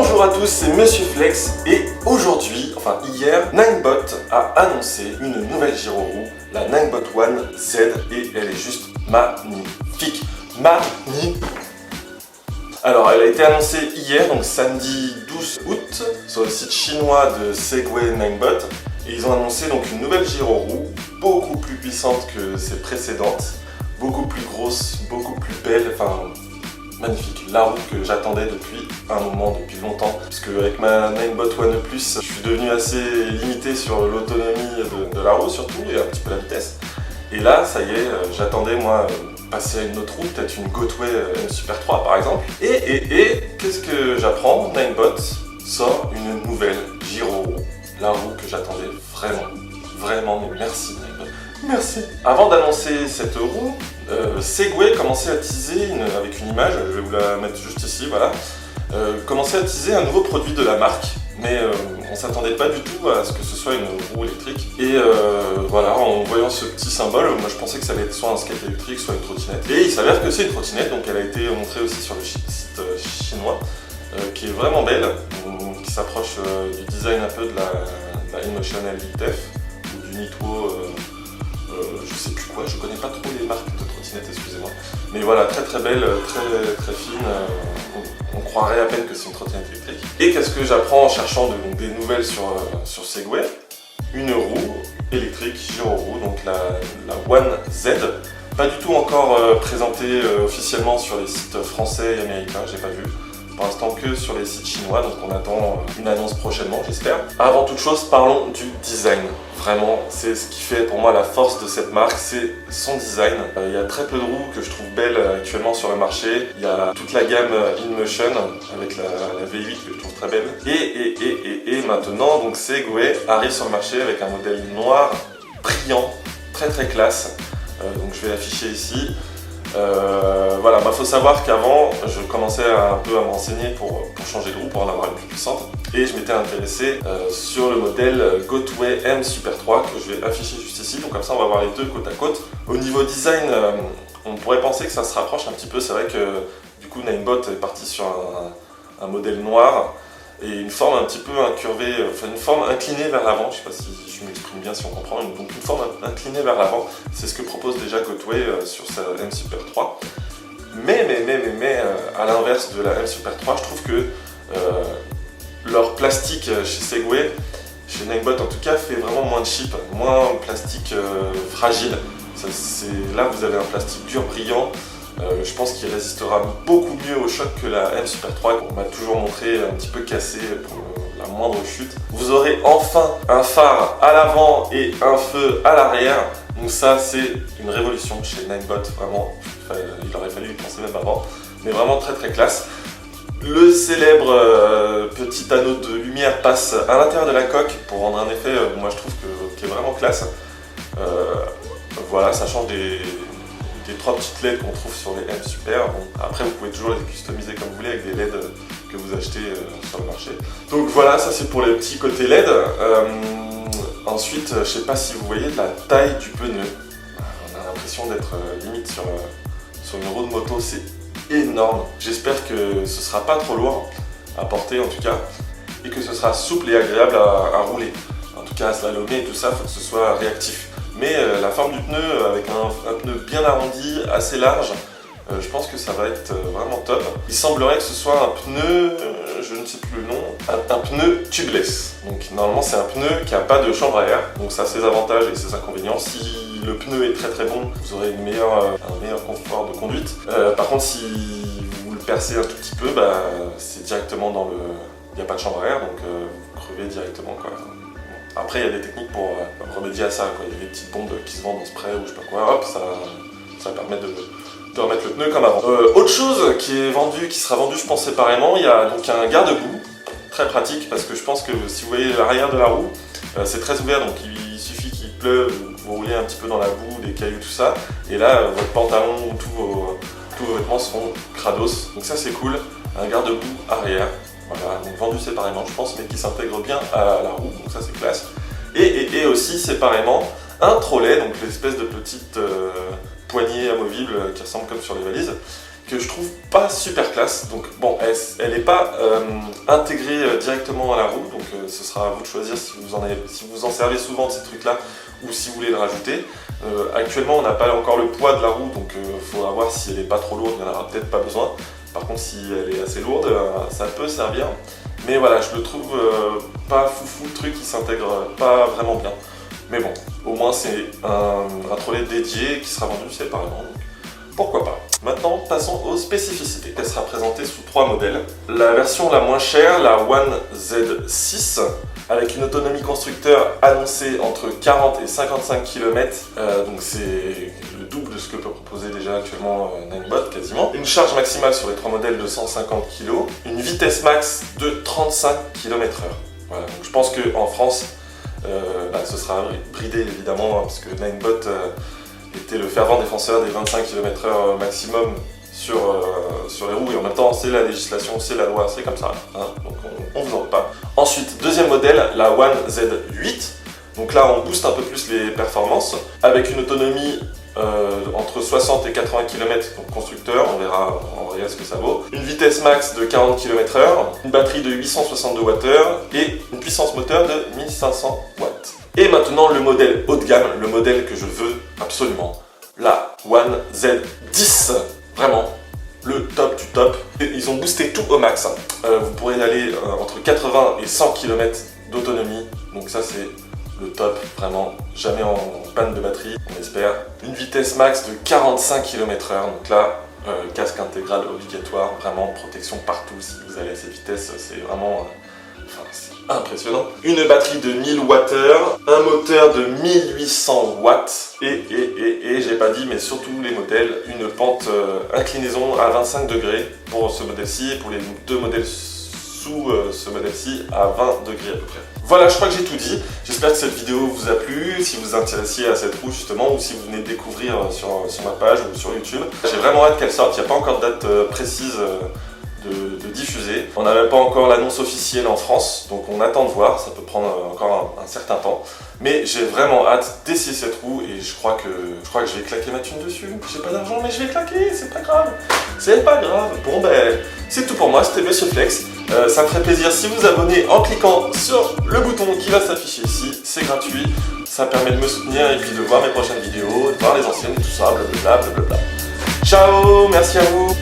Bonjour à tous, c'est Monsieur Flex et aujourd'hui, enfin hier, Ninebot a annoncé une nouvelle gyroroue, la Ninebot One Z, et elle est juste magnifique. Alors elle a été annoncée hier, donc samedi 12 août, sur le site chinois de Segway Ninebot, et ils ont annoncé donc une nouvelle gyroroue, beaucoup plus puissante que ses précédentes, beaucoup plus grosse, beaucoup plus belle, enfin magnifique, la roue que j'attendais depuis un moment, depuis longtemps, puisque avec ma Ninebot One Plus, je suis devenu assez limité sur l'autonomie de la roue surtout, et un petit peu la vitesse. Et là, ça y est, j'attendais moi passer à une autre roue, peut-être une Gotway M Super 3 par exemple. Et qu'est-ce que j'apprends? Ninebot sort une nouvelle gyroroue, la roue que j'attendais vraiment, mais merci Ninebot. Merci. Avant d'annoncer cette roue, Segway commençait à teaser, avec une image, je vais vous la mettre juste ici, voilà, commençait à teaser un nouveau produit de la marque, mais on s'attendait pas du tout à ce que ce soit une roue électrique. Et voilà, en voyant ce petit symbole, moi je pensais que ça allait être soit un skate électrique, soit une trottinette. Et il s'avère que c'est une trottinette, donc elle a été montrée aussi sur le site chinois, qui est vraiment belle, qui s'approche du design un peu de la InMotion LTF, ou du Nitro, je sais plus quoi, je connais pas trop les marques de trottinettes, excusez-moi. Mais voilà, très belle, très fine, on croirait à peine que c'est une trottinette électrique. Et qu'est-ce que j'apprends en cherchant des nouvelles sur Segway? Une roue électrique, gyroroue, donc la One Z, pas du tout encore présentée officiellement sur les sites français et américains, j'ai pas vu. Pour l'instant que sur les sites chinois, donc on attend une annonce prochainement, j'espère. Avant toute chose, parlons du design. Vraiment, c'est ce qui fait pour moi la force de cette marque, c'est son design. Il y a très peu de roues que je trouve belles actuellement sur le marché. Il y a toute la gamme InMotion avec la V8 que je trouve très belle. Et maintenant, donc Segway arrive sur le marché avec un modèle noir, brillant, très classe. Donc je vais l'afficher ici. Voilà, faut savoir qu'avant je commençais un peu à me renseigner pour changer de roue, pour en avoir une plus puissante, et je m'étais intéressé sur le modèle Gotway M Super 3 que je vais afficher juste ici, donc comme ça on va voir les deux côte à côte. Au niveau design, on pourrait penser que ça se rapproche un petit peu, c'est vrai que du coup Ninebot est parti sur un modèle noir et une forme un petit peu incurvée, enfin une forme inclinée vers l'avant, je sais pas si je m'exprime bien, si on comprend, donc une forme inclinée vers l'avant, c'est ce que propose déjà Gotway sur sa M Super 3. Mais à l'inverse de la M Super 3, je trouve que leur plastique chez Segway, chez Ninebot en tout cas, fait vraiment moins cheap, moins plastique fragile. Là vous avez un plastique dur, brillant. Je pense qu'il résistera beaucoup mieux au choc que la M Super 3 qu'on m'a toujours montré un petit peu cassé pour la moindre chute. Vous aurez enfin un phare à l'avant et un feu à l'arrière. Donc ça c'est une révolution chez Ninebot, vraiment. Il aurait fallu y penser même avant. Mais vraiment très classe. Le célèbre petit anneau de lumière passe à l'intérieur de la coque pour rendre un effet, moi je trouve qui est vraiment classe. Voilà, ça change des trois petites LED qu'on trouve sur les M Super. Bon, après vous pouvez toujours les customiser comme vous voulez avec des LED que vous achetez sur le marché. Donc voilà, ça c'est pour les petits côtés LED. Ensuite, je sais pas si vous voyez la taille du pneu. On a l'impression d'être limite sur une roue de moto, c'est énorme. J'espère que ce sera pas trop lourd à porter en tout cas, et que ce sera souple et agréable à rouler. En tout cas à slalomer et tout ça, il faut que ce soit réactif. Mais la forme du pneu, avec un pneu bien arrondi, assez large, je pense que ça va être vraiment top. Il semblerait que ce soit un pneu, je ne sais plus le nom, un pneu tubeless. Donc normalement c'est un pneu qui n'a pas de chambre à air, donc ça a ses avantages et ses inconvénients. Si le pneu est très bon, vous aurez un meilleur confort de conduite. Par contre si vous le percez un tout petit peu, c'est directement dans le... Il n'y a pas de chambre à air, donc vous crevez directement quoi. Après, il y a des techniques pour remédier à ça, quoi. Il y a des petites bombes qui se vendent en spray ou je sais pas quoi, hop, ça permet de remettre le pneu comme avant. Autre chose qui sera vendu je pense séparément, il y a donc un garde-boue, très pratique parce que je pense que si vous voyez l'arrière de la roue, c'est très ouvert, donc il suffit qu'il pleuve, vous roulez un petit peu dans la boue, des cailloux, tout ça, et là votre pantalon ou tous vos vêtements seront crados, donc ça c'est cool, un garde-boue arrière. Voilà, donc vendu séparément je pense, mais qui s'intègre bien à la roue, donc ça c'est classe. Et aussi séparément un trolley, donc l'espèce de petite poignée amovible qui ressemble comme sur les valises, que je trouve pas super classe. Donc bon, elle n'est pas intégrée directement à la roue, donc ce sera à vous de choisir si vous en servez souvent de ces trucs-là ou si vous voulez le rajouter. Actuellement, on n'a pas encore le poids de la roue, donc il faudra voir si elle n'est pas trop lourde, il n'y en aura peut-être pas besoin. Par contre, si elle est assez lourde, ça peut servir. Mais voilà, je le trouve pas foufou, le truc, il s'intègre pas vraiment bien. Mais bon, au moins c'est un trolley dédié qui sera vendu séparément. Pourquoi pas. Maintenant, passons aux spécificités. Elle sera présentée sous 3 modèles. La version la moins chère, la One Z6, avec une autonomie constructeur annoncée entre 40 et 55 km. Donc c'est le double de ce que peut proposer déjà actuellement Ninebot quasiment. Une charge maximale sur les 3 modèles de 150 kg. Une vitesse max de 35 km/h. Voilà, donc je pense qu'en France, ce sera bridé évidemment, parce que Ninebot était le fervent défenseur des 25 km/h maximum sur les roues, et en même temps c'est la législation, c'est la loi, c'est comme ça, hein, donc on vous en veut pas. Ensuite, deuxième modèle, la One Z8, donc là on booste un peu plus les performances, avec une autonomie entre 60 et 80 km, donc constructeur, on verra en vrai ce que ça vaut. Une vitesse max de 40 km/h, une batterie de 862 Wh et une puissance moteur de 1500 watts. Et maintenant le modèle haut de gamme, le modèle que je veux absolument, la One Z10, vraiment le top du top. Ils ont boosté tout au max, vous pourrez aller entre 80 et 100 km d'autonomie, donc ça c'est le top, vraiment, jamais en panne de batterie, on espère. Une vitesse max de 45 km/h, donc là, casque intégral obligatoire, vraiment protection partout si vous allez à cette vitesse, c'est vraiment c'est impressionnant. Une batterie de 1000 Wh, un moteur de 1800 watts, et j'ai pas dit, mais sur tous les modèles, une pente inclinaison à 25 degrés pour ce modèle-ci, et pour les 2 modèles sous ce modèle-ci à 20 degrés à peu près. Voilà, je crois que j'ai tout dit. J'espère que cette vidéo vous a plu, si vous vous intéressiez à cette roue justement, ou si vous venez de découvrir sur ma page ou sur YouTube. J'ai vraiment hâte qu'elle sorte, il n'y a pas encore de date précise de diffuser. On n'a même pas encore l'annonce officielle en France, donc on attend de voir, ça peut prendre encore un certain temps. Mais j'ai vraiment hâte d'essayer cette roue et je crois que je vais claquer ma thune dessus. J'ai pas d'argent mais je vais claquer, c'est pas grave. C'est pas grave. Bon ben, c'est tout pour moi, c'était Monsieur Flex. Ça me ferait plaisir si vous abonnez en cliquant sur le bouton qui va s'afficher ici, c'est gratuit. Ça permet de me soutenir et puis de voir mes prochaines vidéos, de voir les anciennes et tout ça, blablabla, blablabla. Ciao, merci à vous.